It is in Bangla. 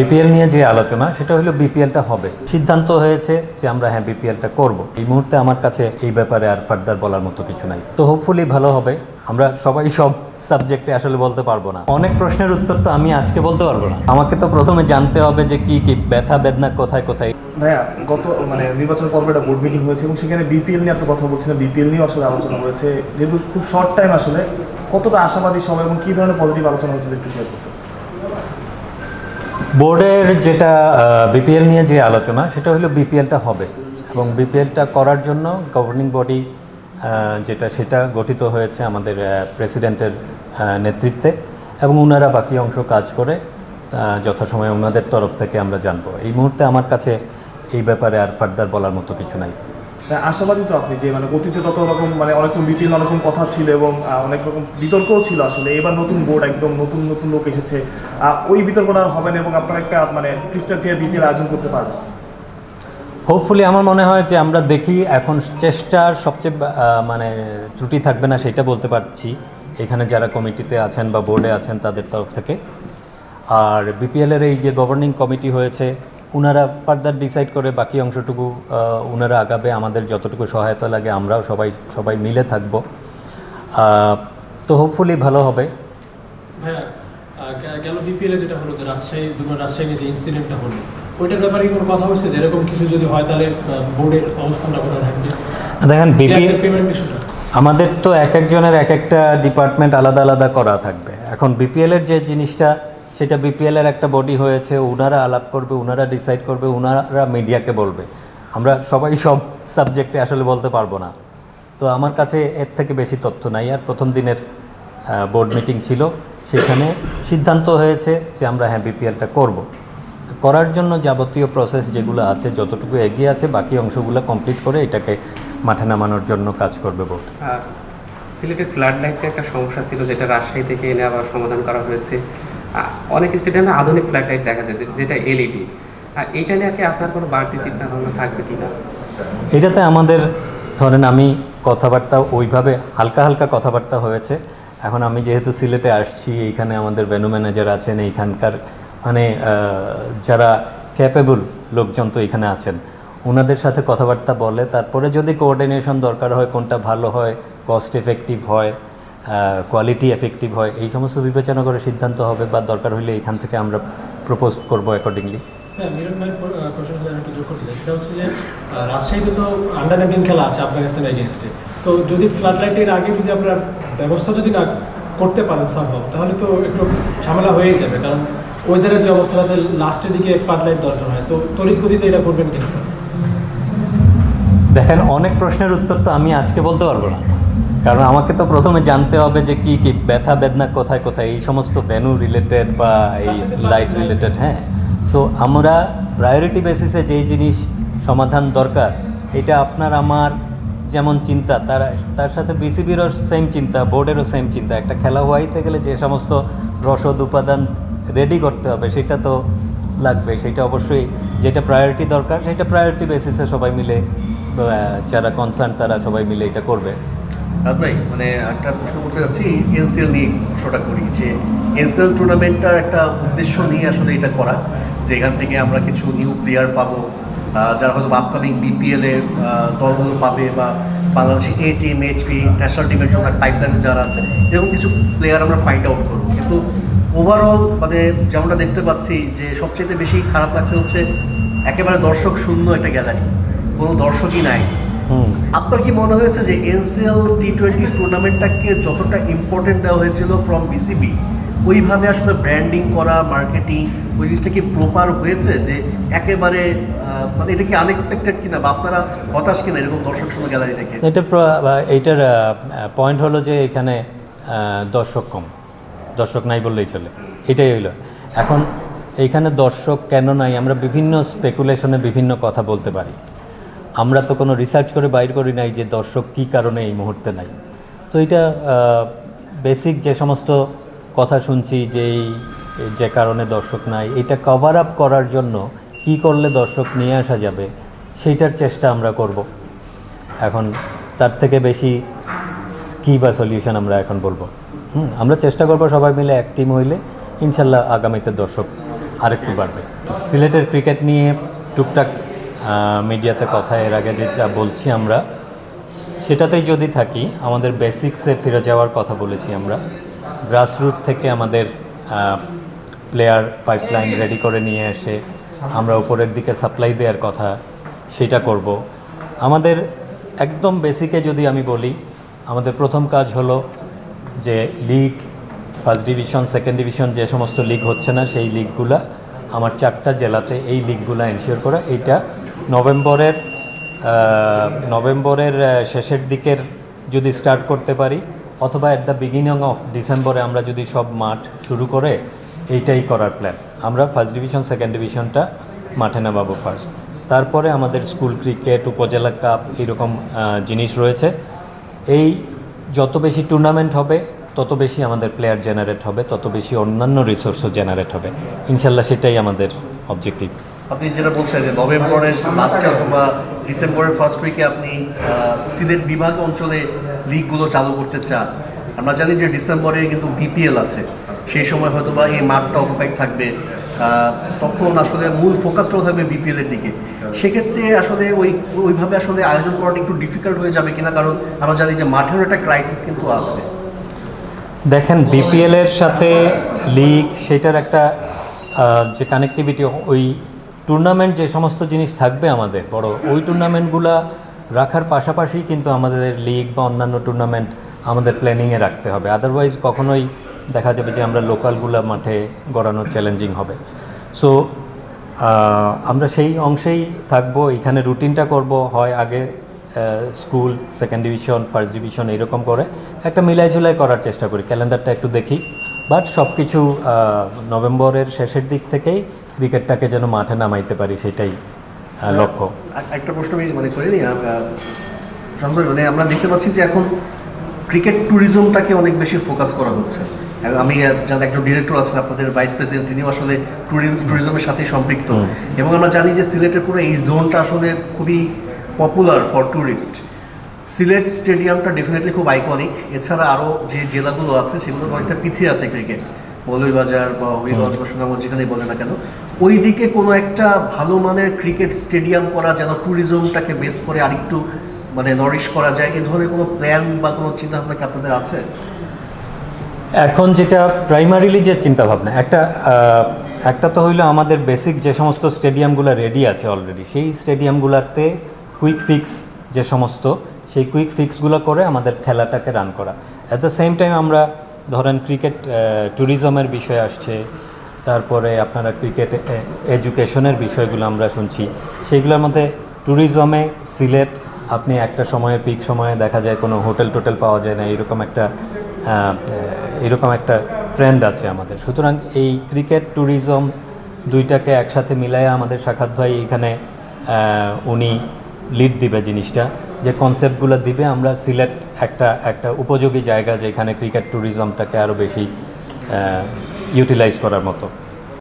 বিপিএল নিয়ে যে আলোচনা সেটা হলো বিপিএলটা হবে, সিদ্ধান্ত হয়েছে যে আমরা হ্যাঁ বিপিএলটা করব। এই মুহূর্তে আমার কাছে এই ব্যাপারে আর ফার্দার বলার মতো কিছু নাই। তো হোপফুলি ভালো হবে। আমরা সবাই সব সাবজেক্টে আসলে বলতে পারবো না, অনেক প্রশ্নের উত্তর তো আমি আজকে বলতে পারবো না। আমাকে তো প্রথমে জানতে হবে যে কি কি ব্যথা বেদনা কোথায় কোথায়। ভাইয়া, গত নির্বাচন পর্বে একটা বোর্ড মিটিং হয়েছে এবং সেখানে বিপিএল নিয়ে আপনি কথা বলছিলেন, বিপিএল নিয়েও আসলে আলোচনা হয়েছে। যেহেতু খুব শর্ট টাইম, আসলে কতটা আশাবাদী সবাই এবং কী ধরনের পজিটিভ আলোচনা হচ্ছে একটু শেয়ার করতে। বোর্ডের যেটা বিপিএল নিয়ে যে আলোচনা সেটা হলো বিপিএলটা হবে এবং বিপিএলটা করার জন্য গভর্নিং বডি সেটা গঠিত হয়েছে আমাদের প্রেসিডেন্টের নেতৃত্বে এবং ওনারা বাকি অংশ কাজ করে যথাসময়ে ওনাদের তরফ থেকে আমরা জানবো। এই মুহূর্তে আমার কাছে এই ব্যাপারে আর ফার্দার বলার মতো কিছু নাই। আশাবাদী তো আপনি যে অতীতে যত রকম অনেক রকম বিপিএল অনেক রকম কথা ছিল এবং অনেক রকম বিতর্কও ছিল, আসলে এবার নতুন বোর্ড একদম নতুন নতুন লোক এসেছে, ওই বিতর্কটা আর হবে না এবং আপনারা একটা ক্রিস্টাল ক্লিয়ার বিপিএল আয়োজন করতে পারবেন। হোপফুলি আমার মনে হয় যে আমরা দেখি এখন চেষ্টার সবচেয়ে ত্রুটি থাকবে না সেটা বলতে পারছি এখানে যারা কমিটিতে আছেন বা বোর্ডে আছেন তাদের তরফ থেকে। আর বিপিএলের এই যে গভর্নিং কমিটি হয়েছে ওনারা ফার্দার ডিসাইড করে বাকি অংশটুকু ওনারা আগাবে। আমাদের যতটুকু সহায়তা লাগে আমরাও সবাই মিলে থাকব। তো হোপফুলি ভালো হবে। হ্যাঁ, গেল বিপিএলে যেটা হলো যে রাজশাহী যে ইনসিডেন্টটা হলো ওইটার ব্যাপারে কোনো কথা হচ্ছে যে এরকম কিছু যদি হয় তাহলে বোর্ডের অবস্থানটা কোথায় থাকবে? দেখেন বিপিএল আমাদের তো এক একজনের এক একটা ডিপার্টমেন্ট আলাদা আলাদা করা থাকবে। এখন বিপিএলের যে জিনিসটা সেটা বিপিএলের একটা বডি হয়েছে, ওনারা আলাপ করবে, ওনারা ডিসাইড করবে, ওনারা মিডিয়াকে বলবে। আমরা সবাই সব সাবজেক্টে আসলে বলতে পারবো না। তো আমার কাছে এর থেকে বেশি তথ্য নাই। আর প্রথম দিনের বোর্ড মিটিং ছিল, সেখানে সিদ্ধান্ত হয়েছে যে আমরা হ্যাঁ বিপিএলটা করব। করার জন্য যাবতীয় প্রসেস যেগুলো আছে যতটুকু এগিয়ে আছে বাকি অংশগুলো কমপ্লিট করে এটাকে মাঠে নামানোর জন্য কাজ করবে বোর্ড। সিলেটের ফ্লাড লাইটে একটা সমস্যা ছিল যেটা রাজশাহী থেকে এনে আবার সমাধান করা হয়েছে। অনেক স্টেডিয়ামে আধুনিক ফ্লাড লাইট দেখা যায় যেটা এলইডি। এইটা নিয়ে কি আপনার কোনো বাড়তি চিন্তা ভাবনা থাকবে কিনা? এটাতে আমাদের ধরেন আমি কথাবার্তা ওইভাবে হালকা হালকা কথাবার্তা হয়েছে। এখন আমি যেহেতু সিলেটে আসছি, এইখানে আমাদের ভেন্যু ম্যানেজার আছেন, এইখানকার যারা ক্যাপেবল লোকজন তো এখানে আছেন, ওনাদের সাথে কথাবার্তা বলে তারপরে যদি কোঅর্ডিনেশন দরকার হয়, কোনটা ভালো হয়, কস্ট এফেক্টিভ হয়, কোয়ালিটি এফেক্টিভ হয়, এই সমস্ত বিবেচনা করে সিদ্ধান্ত হবে বা দরকার হলে এখান থেকে আমরা প্রপোজ করবো অ্যাকর্ডিংলি। হ্যাঁ, মিরন ভাই প্রশ্ন একটু যোগ করতে চাই, সেটা হচ্ছে যে রাজশাহীতে তো আন্ডার-19 খেলা আছে আফগানিস্তান এগেনস্টে। তো যদি ফ্লাড লাইটের আগে যদি আপনারা ব্যবস্থা যদি না করতে পারেন সম্ভব, তাহলে তো একটু ঝামেলা হয়েই যাবে, কারণ ওয়েদারের যে অবস্থাটাতে লাস্টের দিকে ফ্লাড লাইট দরকার হয়। তো তড়িৎ গতিতে এটা করবেন কিনা? দেখেন, অনেক প্রশ্নের উত্তর তো আমি আজকে বলতে পারবো না, কারণ আমাকে তো প্রথমে জানতে হবে যে কি কি ব্যথা বেদনা কোথায় কোথায়, এই সমস্ত ভেন্যু রিলেটেড বা এই লাইট রিলেটেড। হ্যাঁ, সো আমরা প্রায়োরিটি বেসিসে যেই জিনিস সমাধান দরকার, এটা আপনার আমার যেমন চিন্তা তার সাথে বিসিবিরও সেম চিন্তা, বোর্ডেরও সেম চিন্তা। একটা খেলা হওয়াইতে গেলে যে সমস্ত রসদ উপাদান রেডি করতে হবে সেটা তো লাগবে। সেটা অবশ্যই যেটা প্রায়োরিটি দরকার সেটা প্রায়োরিটি বেসিসে সবাই মিলে, যারা কনসার্ন তারা সবাই মিলে এটা করবে। ভাই, একটা প্রশ্ন করতে যাচ্ছি, এনসিএল নিয়ে প্রশ্নটা করি যে এনসিএল টুর্নামেন্টটার একটা উদ্দেশ্য নিয়ে আসলে এটা করা, যেখান থেকে আমরা কিছু নিউ প্লেয়ার পাবো যারা হয়তো আপকামিং বিপিএলের দলগুলো পাবে, বা বাংলাদেশি এ টিম, এইচপি, ন্যাশনাল টিমের জন্য পাইপলাইনে যারা আছে এরকম কিছু প্লেয়ার আমরা ফাইন্ড আউট করবো। কিন্তু ওভারঅল যেমনটা দেখতে পাচ্ছি যে সবচেয়ে বেশি খারাপ লাগছে হচ্ছে একেবারে দর্শক শূন্য একটা গ্যালারি, কোনো দর্শকই নাই। আপনার কি মনে হয়েছে যে এনসিএল টি20 টুর্নামেন্টটাকে যতটা ইম্পর্টেন্ট দেওয়া হয়েছিল ফ্রম বিসিবি, ওইভাবে আসলে ব্র্যান্ডিং করা, মার্কেটিং, ওই জিনিসটা কি প্রপার হয়েছে? যে একেবারে এটা কি আনএক্সপেক্টেড কিনা, বা আপনারা হতাশ কিনা এরকম দর্শক শূন্য গ্যালারি দেখে? এইটার পয়েন্ট হলো যে এখানে দর্শক নাই বললেই চলে, এটাই হইল। এখন এইখানে দর্শক কেন নাই, আমরা বিভিন্ন স্পেকুলেশনে বিভিন্ন কথা বলতে পারি। আমরা তো কোনো রিসার্চ করে বাইর করি নাই যে দর্শক কী কারণে এই মুহূর্তে নাই। তো এটা বেসিক যে সমস্ত কথা শুনছি যে কারণে দর্শক নাই, এটা কভার আপ করার জন্য কি করলে দর্শক নিয়ে আসা যাবে সেইটার চেষ্টা আমরা করব। এখন তার থেকে বেশি কী বা সলিউশন আমরা এখন বলবো। আমরা চেষ্টা করব সবাই মিলে এক টিম হইলে ইনশাল্লাহ আগামীতে দর্শক আরেকটু বাড়বে। সিলেটের ক্রিকেট নিয়ে টুকটাক মিডিয়াতে কথা এর আগে যেটা বলছি আমরা, সেটাতেই যদি থাকি, আমাদের বেসিক্সে ফিরে যাওয়ার কথা বলেছি আমরা। গ্রাসরুট থেকে আমাদের প্লেয়ার পাইপলাইন রেডি করে নিয়ে এসে আমরা উপরের দিকে সাপ্লাই দেওয়ার কথা, সেটা করব। আমাদের একদম বেসিকে যদি আমি বলি, আমাদের প্রথম কাজ হলো যে league, first division, second division যে সমস্ত লিগ হচ্ছে না, সেই লিগগুলা আমার 4টা জেলাতে এই লিগগুলা এনশিওর করা। এইটা নভেম্বরের শেষের দিকের যদি স্টার্ট করতে পারি, অথবা অ্যাট দ্য বিগিনিং অফ ডিসেম্বরে আমরা যদি সব মাঠ শুরু করে, এইটাই করার প্ল্যান। আমরা ফার্স্ট ডিভিশন, সেকেন্ড ডিভিশনটা মাঠে নামাবো ফার্স্ট। তারপরে আমাদের স্কুল ক্রিকেট, উপজেলা কাপ, এরকম জিনিস রয়েছে। এই যত বেশি টুর্নামেন্ট হবে, তত বেশি আমাদের প্লেয়ার জেনারেট হবে, তত বেশি অন্যান্য রিসোর্সও জেনারেট হবে। ইনশাল্লাহ সেটাই আমাদের অবজেক্টিভ। আপনি যেটা বলছেন যে নভেম্বরের লাস্টে অথবা ডিসেম্বরের ফার্স্ট উইকে আপনি সিলেট বিভাগ অঞ্চলে লিগগুলো চালু করতে চান। আমরা জানি যে ডিসেম্বরে কিন্তু বিপিএল আছে, সেই সময় হয়তো বা এই মাঠটা অকুপাইড থাকবে, তখন আসলে মূল ফোকাসটাও থাকবে বিপিএলের দিকে। সেক্ষেত্রে আসলে ওইভাবে আসলে আয়োজন করাটা একটু ডিফিকাল্ট হয়ে যাবে কিনা, কারণ আমরা জানি যে মাঠের একটা ক্রাইসিস কিন্তু আছে। দেখেন, বিপিএলের সাথে লিগ, সেটার একটা যে কানেক্টিভিটি, ওই টুর্নামেন্ট যে সমস্ত জিনিস থাকবে আমাদের বড়, ওই টুর্নামেন্টগুলা রাখার পাশাপাশি কিন্তু আমাদের লিগ বা অন্যান্য টুর্নামেন্ট আমাদের প্ল্যানিংয়ে রাখতে হবে। আদারওয়াইজ কখনোই দেখা যাবে যে আমরা লোকালগুলা মাঠে গড়ানো চ্যালেঞ্জিং হবে। সো আমরা সেই অংশেই থাকবো। এখানে রুটিনটা করব, হয় আগে school, second division, first division, এরকম করে একটা মিলাই ঝুলাই করার চেষ্টা করি। ক্যালেন্ডারটা একটু দেখি, বাট সব কিছু নভেম্বরের শেষের দিক থেকেই ক্রিকেটটাকে যেন মাঠে নামাইতে পারি, সেটাই লক্ষ্য। একটা প্রশ্ন আমি মনে করি মানে আমরা দেখতে পাচ্ছি যে এখন ক্রিকেট ট্যুরিজমটাকে অনেক বেশি ফোকাস করা হচ্ছে। আমি যারা একজন ডিরেক্টর আছেন আপনাদের ভাইস প্রেসিডেন্ট, তিনিও আসলে ট্যুরিজমের সাথে সম্পৃক্ত, এবং আমরা জানি যে সিলেটের পুরো এই জোনটা আসলে খুবই পপুলার ফর ট্যুরিস্ট। সিলেট স্টেডিয়ামটা ডেফিনেটলি খুব আইকনিক। এছাড়া আরও যে জেলাগুলো আছে সেগুলো অনেকটা পিছিয়ে আছে ক্রিকেট, মৌলভীবাজার বা হবিগঞ্জ বা সুনামগঞ্জ, যেখানেই বলে না কেন, ওই দিকে কোনো একটা ভালো মানের ক্রিকেট স্টেডিয়াম করা, যেন ট্যুরিজমটাকে বেস করে আরেকটু মানে নরিশ করা যায়, এই ধরনের কোনো প্ল্যান বা কোনো চিন্তাভাবনা কি আপনাদের আছে? এখন যেটা প্রাইমারিলি যে চিন্তাভাবনা, একটা তো হইলো আমাদের বেসিক যে সমস্ত স্টেডিয়ামগুলো রেডি আছে অলরেডি, সেই স্টেডিয়ামগুলোতে কুইক ফিক্স যে সমস্ত, সেই কুইক ফিক্সগুলো করে আমাদের খেলাটাকে রান করা। অ্যাট দ্য সেম টাইম আমরা ধরেন ক্রিকেট ট্যুরিজমের বিষয় আসছে, তারপরে আপনারা ক্রিকেট এডুকেশনের বিষয়গুলো আমরা শুনছি, সেইগুলোর মধ্যে ট্যুরিজমে সিলেট আপনি একটা সময়ে পিক সময়ে দেখা যায় কোনো হোটেল টোটেল পাওয়া যায় না, এরকম একটা ট্রেন্ড আছে আমাদের। সুতরাং এই ক্রিকেট ট্যুরিজম দুইটাকে একসাথে মিলায় আমাদের সাখাত ভাই এখানে উনি লিড দিবে জিনিসটা, যে কনসেপ্টগুলো দিবে। আমরা সিলেট একটা উপযোগী জায়গা যেখানে ক্রিকেট ট্যুরিজমটাকে আরও বেশি ইউটিলাইজ করার মতো।